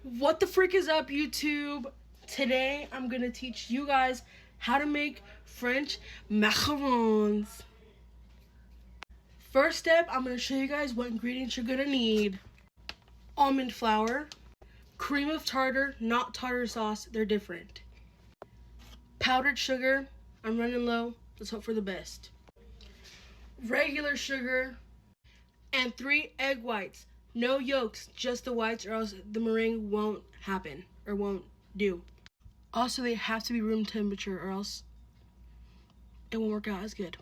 What the freak is up, YouTube? Today I'm gonna teach you guys how to make French macarons. First step, I'm gonna show you guys what ingredients you're gonna need. Almond flour, cream of tartar, not tartar sauce, they're different. Powdered sugar, I'm running low, let's hope for the best. Regular sugar, and 3 egg whites. No yolks, just the whites, or else the meringue won't happen or won't do. Also, they have to be room temperature or else it won't work out as good.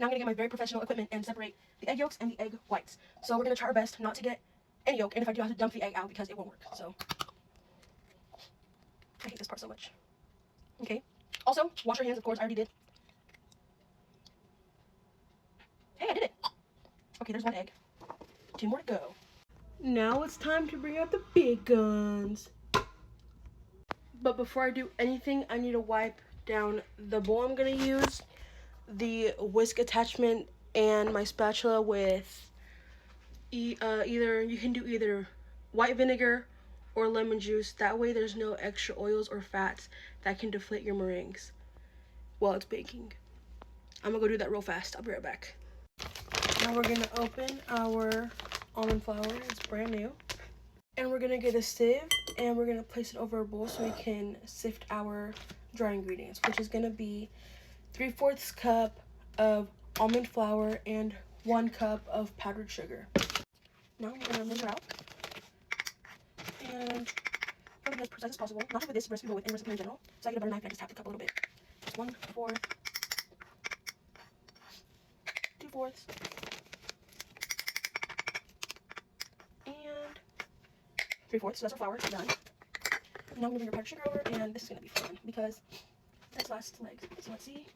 Now I'm gonna get my very professional equipment and separate the egg yolks and the egg whites. So we're gonna try our best not to get any yolk, and if I do, I have to dump the egg out because it won't work. So I hate this part so much. Okay. Also, wash your hands, of course, I already did. Hey, I did it. Okay, there's 1 egg. 2 more to go. Now it's time to bring out the big guns. But before I do anything, I need to wipe down the bowl I'm going to use, the whisk attachment, and my spatula with you can do either white vinegar or lemon juice. That way there's no extra oils or fats that can deflate your meringues while it's baking. I'm going to go do that real fast. I'll be right back. Now we're going to open our almond flour. It's brand new. And we're going to get a sieve and we're going to place it over a bowl so we can sift our dry ingredients, which is going to be 3/4 cup of almond flour and 1 cup of powdered sugar. Now we're going to measure out and try to be as precise as possible. Not with this recipe, but with any recipe in general. So I get a butter knife and I just tap the cup a little bit. It's 1/4, 2/4, and 3/4. So that's our flour done. And now I'm moving your powdered sugar over, and this is going to be fun because that's last legs. So let's see.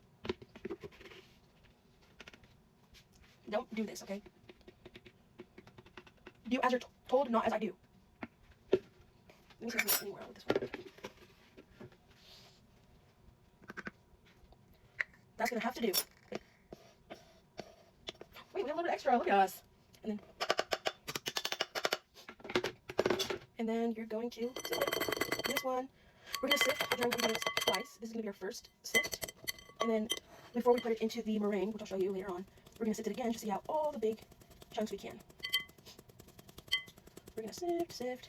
Don't do this, okay? Do as you're told, not as I do. Let me see if there's anywhere with this one. That's going to have to do. Wait, we have a little bit extra. Look at us. And then you're going to sift this one. We're going to sift the dry ingredients twice. This is going to be our first sift. And then before we put it into the meringue, which I'll show you later on, we're going to sift it again to see out all the big chunks we can. We're going to sift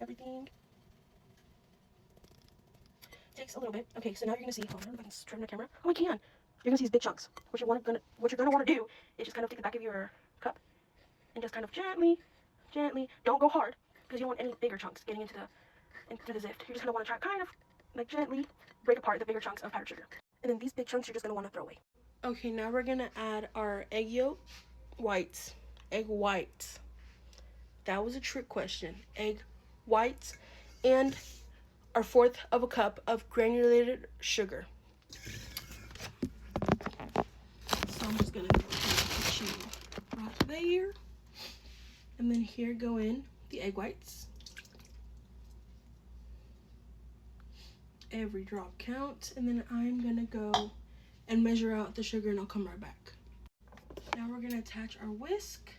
everything. Takes a little bit. Okay, so now you're going to see, hold on, if I can turn the camera. Oh, I can. You're going to see these big chunks. What you're going to want to do is just kind of take the back of your cup and just kind of gently, don't go hard because you don't want any bigger chunks getting into the zift. You just kind of want to try kind of like gently break apart the bigger chunks of powdered sugar. And then these big chunks you're just going to want to throw away. Okay, now we're going to add our egg yolk whites. Egg whites. That was a trick question. Egg whites and our 1/4 of a cup of granulated sugar. So I'm just going to put you right there. And then here go in the egg whites. Every drop counts. And then I'm going to go and measure out the sugar and I'll come right back. Now we're going to attach our whisk.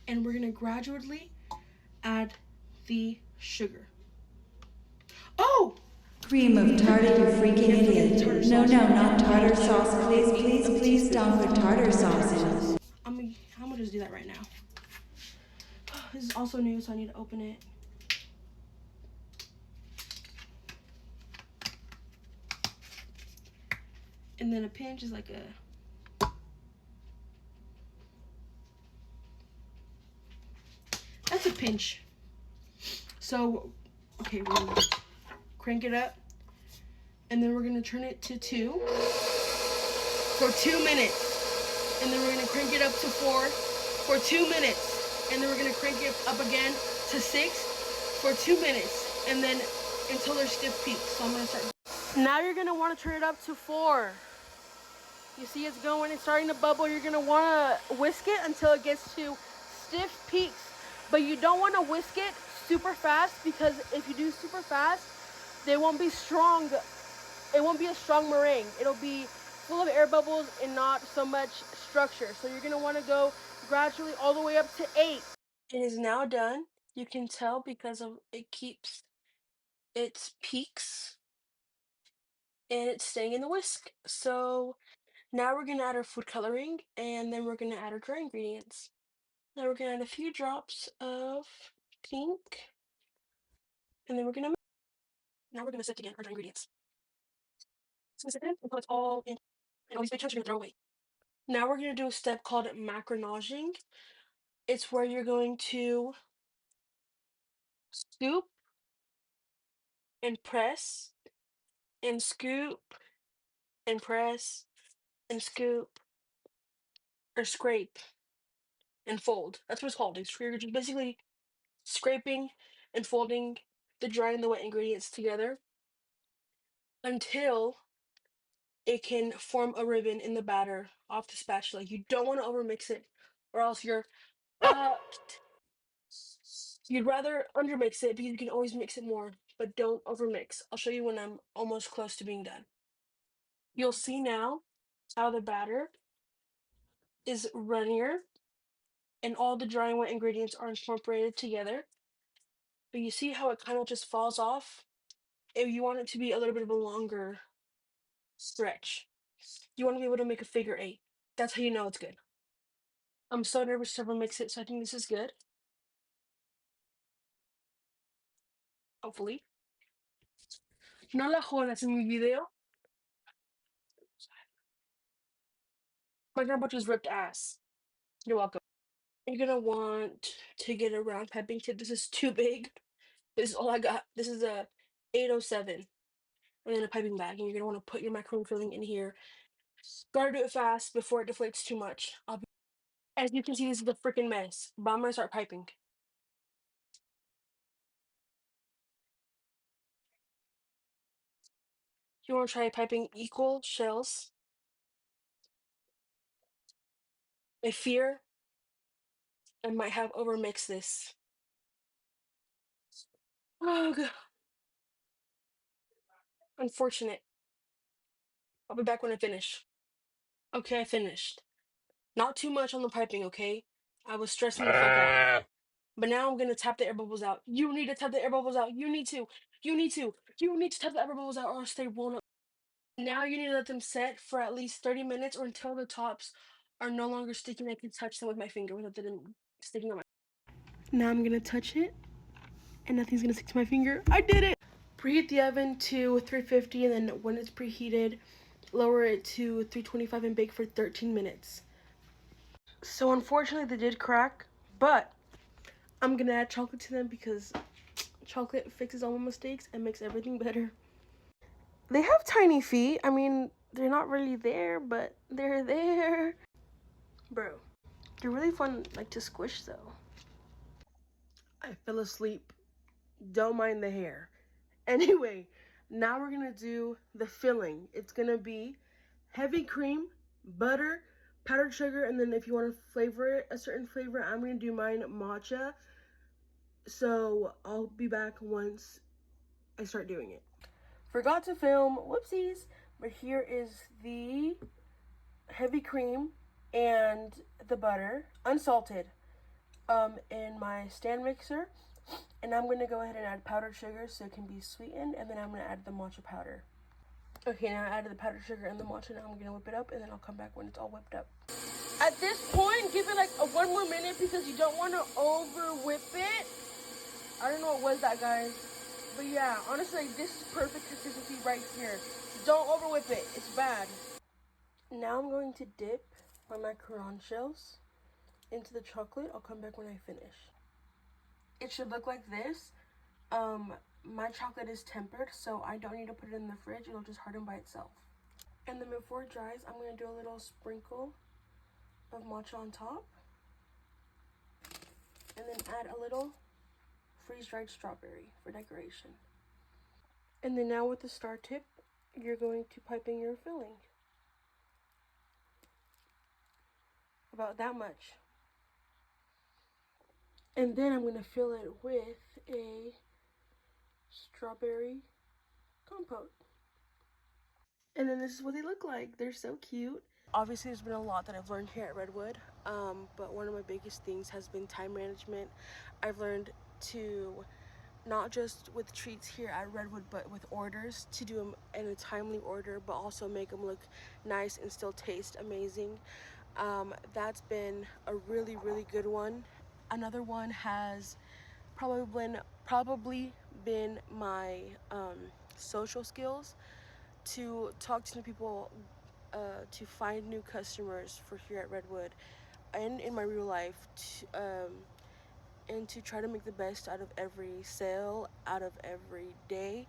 And we're going to gradually add the sugar. Oh! Cream of tartar, you freaking idiot. No, not tartar sauce. Please don't put tartar sauce in. I'm gonna just do that right now. This is also new, so I need to open it. And then a pinch is like a... That's a pinch. So, okay, we're gonna crank it up. And then we're gonna turn it to 2 for 2 minutes. And then we're gonna crank it up to 4 for 2 minutes. And then we're gonna crank it up again to 6 for 2 minutes. And then until there's stiff peaks. So I'm gonna start. Now you're gonna wanna turn it up to 4. You see it's going, it's starting to bubble. You're gonna wanna whisk it until it gets to stiff peaks. But you don't wanna whisk it super fast because if you do super fast, they won't be strong. It won't be a strong meringue. It'll be full of air bubbles and not so much structure. So you're going to want to go gradually all the way up to 8. It is now done. You can tell because of it keeps its peaks and it's staying in the whisk. So now we're gonna add our food coloring and then we're gonna add our dry ingredients. Now we're gonna add a few drops of pink and then now we're gonna set again our dry ingredients. So set it until it's all in and all these big chunks you're gonna throw away. Now we're gonna do a step called macronaging. It's where you're going to scoop and press and scoop and press and scoop or scrape and fold. That's what it's called. You're just basically scraping and folding the dry and the wet ingredients together until it can form a ribbon in the batter off the spatula. You don't want to overmix it, or else you'd rather undermix it because you can always mix it more, but don't overmix. I'll show you when I'm almost close to being done. You'll see now how the batter is runnier and all the dry and wet ingredients are incorporated together. But you see how it kind of just falls off? If you want it to be a little bit of a longer stretch, you want to be able to make a figure 8. That's how you know it's good. I'm so nervous to mix it, so I think this is good. Hopefully. No la jodas en mi video. My grandpa just ripped ass. You're welcome. You're gonna want to get a round piping tip. This is too big. This is all I got. This is a 807. And then a piping bag. And you're gonna want to put your macaron filling in here. Gotta do it fast before it deflates too much. As you can see, this is a freaking mess. But I'm gonna start piping. You wanna try piping equal shells. I fear I might have overmixed this. Oh, God. Unfortunate. I'll be back when I finish. Okay, I finished. Not too much on the piping, okay? I was stressing the fuck out. But now I'm gonna tap the air bubbles out. You need to tap the air bubbles out. You need to. You need to. You need to tap the air bubbles out or else they won't. Now you need to let them set for at least 30 minutes or until the tops are no longer sticky and I can touch them with my finger without them sticking on my. Now I'm gonna touch it and nothing's gonna stick to my finger. I did it! Preheat the oven to 350 and then when it's preheated, lower it to 325 and bake for 13 minutes. So unfortunately they did crack, but I'm gonna add chocolate to them because chocolate fixes all my mistakes and makes everything better. They have tiny feet. I mean, they're not really there, but they're there. Bro, they're really fun like to squish though. I fell asleep. Don't mind the hair. Anyway, now we're gonna do the filling. It's gonna be heavy cream, butter, powdered sugar, and then if you want to flavor it a certain flavor, I'm gonna do mine matcha. So I'll be back once I start doing it. Forgot to film, whoopsies, but here is the heavy cream and the butter, unsalted, in my stand mixer. And I'm gonna go ahead and add powdered sugar so it can be sweetened, and then I'm gonna add the matcha powder. Okay, now I added the powdered sugar and the matcha. Now I'm gonna whip it up, and then I'll come back when it's all whipped up. At this point, give it like one more minute because you don't want to over whip it. I don't know what was that, guys. But yeah, honestly, this is perfect consistency right here. Don't over whip it. It's bad. Now I'm going to dip my macaron shells into the chocolate. I'll come back when I finish. It should look like this. My chocolate is tempered, so I don't need to put it in the fridge. It'll just harden by itself. And then before it dries, I'm going to do a little sprinkle of matcha on top. And then add a little freeze-dried strawberry for decoration. And then now with the star tip, you're going to pipe in your filling. About that much. And then I'm going to fill it with a strawberry compote. And then this is what they look like. They're so cute. Obviously, there's been a lot that I've learned here at Redwood. but one of my biggest things has been time management. I've learned to, not just with treats here at Redwood, but with orders, to do them in a timely order, but also make them look nice and still taste amazing. That's been a really, really good one. Another one has probably been my social skills, to talk to new people, to find new customers for here at Redwood, and in my real life, and to try to make the best out of every sale, out of every day,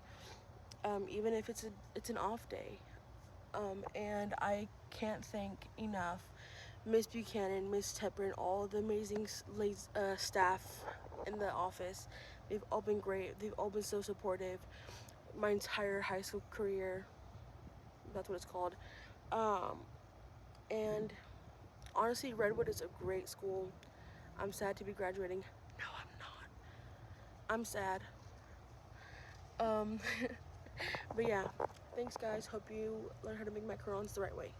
even if it's an off day. And I can't thank enough Miss Buchanan, Miss Tepper, and all the amazing staff in the office. They've all been great. They've all been so supportive. My entire high school career, that's what it's called. And honestly, Redwood is a great school. I'm sad to be graduating. No, I'm not. I'm sad. But yeah, thanks guys. Hope you learn how to make macarons the right way.